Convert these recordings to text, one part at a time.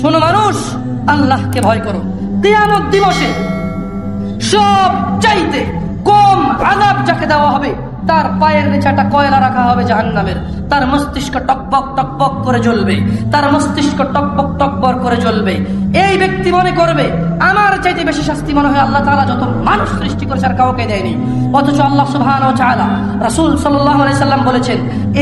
শোনো মানুষ, আল্লাহকে ভয় করো। কিয়ামত দিবসে সব চাইতে কম আযাব যাকে দেওয়া হবে, তার পায়ের নিচে একটা কয়লা রাখা হবে জাহান্নামের। তার মস্তিষ্ক টকবক টকবক করে জ্বলবে, তার মস্তিষ্ক টকবক টকবক করে জ্বলবে। এই ব্যক্তি মনে করবে আমার চাইতে বেশি শাস্তি মনে হয় আল্লাহ তাআলা যত মানুষ সৃষ্টি করেছে আর কাউকে দেয়নি। অথচ আল্লাহ সুবহানাহু ওয়া তাআলা, রাসূল সাল্লাল্লাহু আলাইহি সাল্লাম বলেছেন,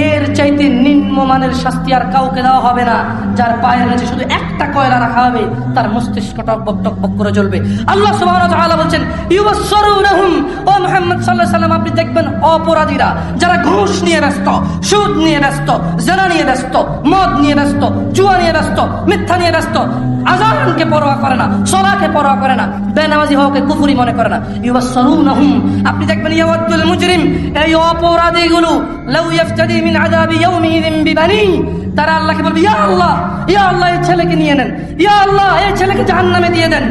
এর চাইতে নিম্নমানের শাস্তি আর কাউকে দেওয়া হবে না, যার পায়ের নিচে শুধু একটা কয়লা রাখা হবে, তার মস্তিষ্ক টকবক টকবক করে জ্বলবে। আল্লাহ সুবহানাহু ওয়া তাআলা বলেন, ইউবাশশিরুনহুম, ও মুহাম্মদ সাল্লাল্লাহু আলাইহি সাল্লাম আপনি দেখবেন অপরাধীরা যারা ঘুষ নিয়ে ব্যস্ত, সুদ নিয়ে ব্যস্ত, জিনা নিয়ে ব্যস্ত, মদ নিয়ে ব্যস্ত, জুয়া নিয়ে ব্যস্ত, মিথ্যা নিয়ে ব্যস্ত, আযানকে পরোয়া করে না, সালাতকে পরোয়া করে না, বেনামাজি হওয়াকে কুফরি মনে করে না। ইউবাশশিরুনহুম, আপনি দেখবেন ইয়াওয়াদুল মুজরিম, এই অপরাধীগুলো লাউ ইফতাদি মিন আযাবি ইয়াউমিযিন বিবানি, তারা আল্লাহকে বলবে, ইয়া আল্লাহ, ইয়া আল্লাহ এই ছেলেকে নিয়ে নেন, ইয়া আল্লাহ এই ছেলেকে জাহান্নামে দিয়ে দেন,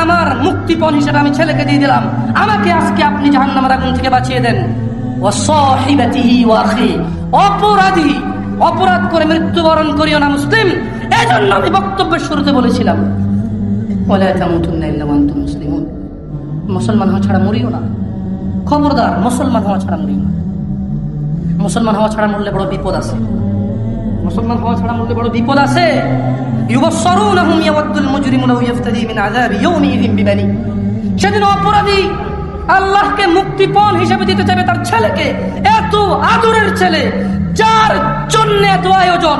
আমার মুক্তিপণ হিসেবে আমি ছেলেকে দিয়ে দিলাম, আমাকে আজকে আপনি জাহান্নামের আগুন থেকে বাঁচিয়ে দেন। ওয়া সাহিবাতিহি ওয়া আখি, অপরাধী অপরাধ করে মৃত্যুবরণ করিও না মুসলিম। এজন্য আমি বক্তব্যের শুরুতে বলেছিলাম, ওয়ালা তামুতুন্না ইল্লা ওয়া আনতুম মুসলিমুন, মুসলমান হওয়া ছাড়া মরিও না, খবরদার মুসলমান হওয়া ছাড়া মরিও না। মুসলমান হওয়া ছাড়া মরলে বড় বিপদ আছে, মুসলমান হওয়া ছাড়া মরলে বড় বিপদ আছে। ইউবাশশিরুনহুম ইয়াওয়াদুল মুজরিমু লাউ ইফতাদি মিন আযাবি ইয়াউমিযিন বিবানি, সেদিন অপরাধী আল্লাহকে মুক্তিপণ হিসেবে দিতে চাইবে তার ছেলেকে, এত আদরের ছেলে, যার জন্য এত আয়োজন,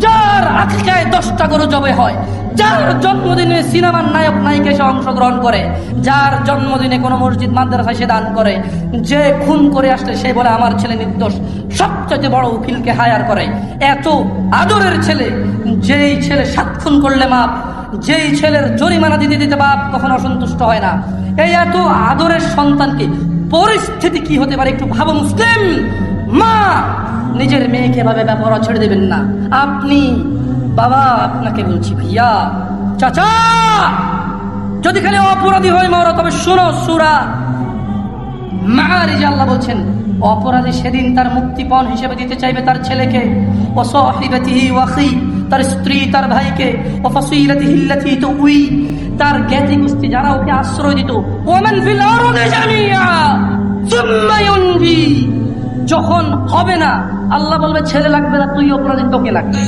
যার আকিকায় 10টা গরু জবে হয়, যার জন্মদিনে সিনেমার নায়ক নায়িকা এসে অংশগ্রহণ করে, যার জন্মদিনে কোনো মসজিদ মাদ্রাসায় সে দান করে, যে খুন করে আসলে সে বলে আমার ছেলে নির্দোষ, সবচেয়ে বড় উকিলকে হায়ার করে। এত আদরের ছেলে, যেই ছেলে 7 খুন করলে মাপ, যেই ছেলের জরিমানা দিতে দিতে বাপ কখনো অসন্তুষ্ট হয় না, এই এত আদরের সন্তানকে পরিস্থিতি কি হতে পারে একটু ভাবো মুসলিম। মা নিজের মেয়েকে এভাবে ব্যবহার ছেড়ে দেবেন না। আপনি বাবা, আপনাকে বলছি ভাইয়া, চাচা, যদি খালি অপরাধী হয় মারা, তবে শোনো সূরা মাআরিজে আল্লাহ বলছেন, অপরাধী সেদিন তার মুক্তিপণ হিসেবে দিতে চাইবে তার ছেলেকে, ও সাহিবাতিহি ওয়া আখি, তার স্ত্রী, তার ভাইকে, ও ফাসিলাতিহি আল্লাতী তুই, তার জ্ঞাতি গোষ্ঠী যারা ওকে আশ্রয় দিত, ওমান ফিল আরদি জামিআ সুম্মা ইউনজি, যখন হবে না আল্লাহ বলবে ছেলে লাগবে না, তুই অপরাধী, তোকে লাগবে।